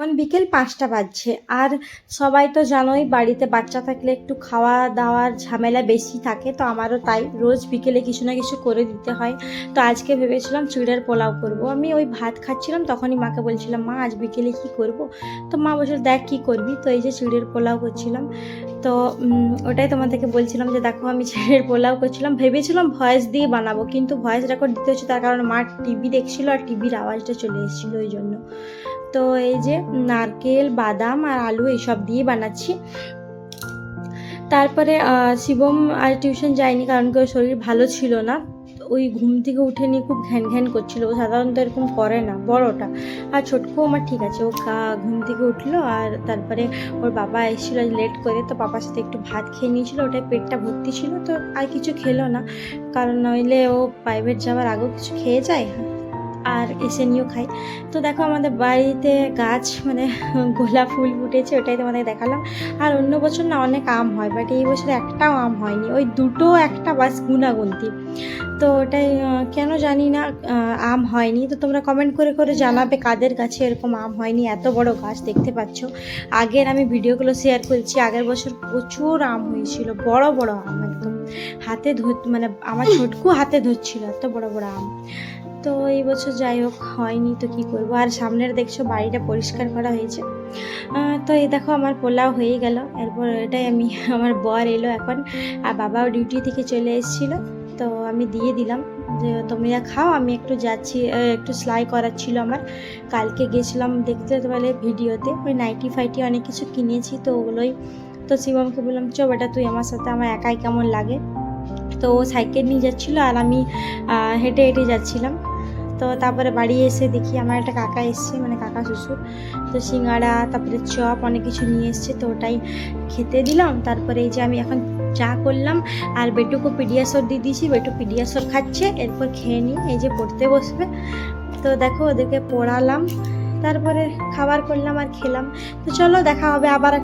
এখন বিকেল 5টা বাজছে। আর সবাই তো জানোই বাড়িতে বাচ্চা থাকলে একটু খাওয়া দাওয়ার ঝামেলা বেশি থাকে, তো আমারও তাই রোজ বিকেলে কিছু না কিছু করে দিতে হয়। তো আজকে ভেবেছিলাম চিড়ের পোলাও করব। আমি ওই ভাত খাচ্ছিলাম, তখনই মাকে বলছিলাম মা আজ বিকেলে কি করব। তো মা বলছিল দেখ কি করবি। তো এই যে চিড়ের পোলাও করছিলাম। তো ওটাই তোমাদেরকে বলছিলাম যে দেখো আমি চিড়ের পোলাও করছিলাম, ভেবেছিলাম ভয়েস দিয়ে বানাবো, কিন্তু ভয়েস রেকর্ড দিতে হচ্ছে তার কারণ মা টিভি দেখছিল আর টিভির আওয়াজটা চলে এসেছিলো ওই জন্য। তো এই যে নারকেল বাদাম আর আলু এইসব দিয়ে বানাচ্ছি। তারপরে শিবম আর টিউশন যায়নি, কারণ কি ওর শরীর ভালো ছিল না। ওই ঘুম থেকে উঠে নিয়ে খুব ঘ্যান ঘ্যান করছিল, ও সাধারণত এরকম করে না বড়টা। আর ছোটকো আমার ঠিক আছে, ও ঘুম থেকে উঠলো আর তারপরে ওর বাবা এসেছিলো লেট করে, তো বাবার সাথে একটু ভাত খেয়ে নিয়েছিল, ওটাই পেটটা ভর্তি ছিল, তো আর কিছু খেলো না, কারণ নইলে ও প্রাইভেট যাওয়ার আগেও কিছু খেয়ে যায় আর এসে নিয়েও খাই। তো দেখো আমাদের বাড়িতে গাছ মানে গোলাপ ফুল ফুটেছে, ওটাই তোমাদের দেখালাম। আর অন্য বছর না অনেক আম হয়, বাট এই বছর একটাও আম হয়নি, ওই দুটো একটা বাস গুনাগুনতি। তো ওটাই কেন জানি না আম হয়নি। তো তোমরা কমেন্ট করে করে জানাবে কাদের গাছে এরকম আম হয়নি। এত বড় গাছ দেখতে পাচ্ছ, আগের আমি ভিডিওগুলো শেয়ার করেছি, আগের বছর প্রচুর আম হয়েছিল, বড় বড় আম একদম হাতে মানে আমার ছোটকু হাতে ধরছিল এত বড় বড় আম। তো এই বছর যাই হোক হয়নি, তো কি করবো। আর সামনের দেখছো বাড়িটা পরিষ্কার করা হয়েছে। তো এই দেখো আমার পোলাও হয়ে গেল। এরপর এটাই আমি আমার বর এলো এখন, আর বাবাও ডিউটি থেকে চলে এসেছিলো, তো আমি দিয়ে দিলাম যে তোমরা খাও, আমি একটু যাচ্ছি, একটু সেলাই করার ছিল আমার, কালকে গেছিলাম দেখতে পারলে ভিডিওতে, ওই নাইটি ফাইটি অনেক কিছু কিনেছি, তো ওগুলোই। তো শিবমকে বললাম চো বেটা তুই আমার সাথে, আমার একাই কেমন লাগে। তো ও সাইকেল নিয়ে যাচ্ছিলো আর আমি হেঁটে হেঁটে যাচ্ছিলাম। তো তারপরে বাড়ি এসে দেখি আমার একটা কাকা এসছে, মানে কাকা শ্বশুর, তো সিঙ্গাড়া তারপরে চপ অনেক কিছু নিয়ে এসছে, তো ওটাই খেতে দিলাম। তারপরে এই যে আমি এখন চা করলাম আর বেটুকে পিডিয়াশোর দিয়ে দিয়েছি, বেটু পিডিয়াশোর খাচ্ছে, এরপর খেয়ে নিই এই যে পড়তে বসবে। তো দেখো ওদেরকে পড়ালাম, তারপরে খাবার করলাম আর খেলাম। তো চলো দেখা হবে আবার।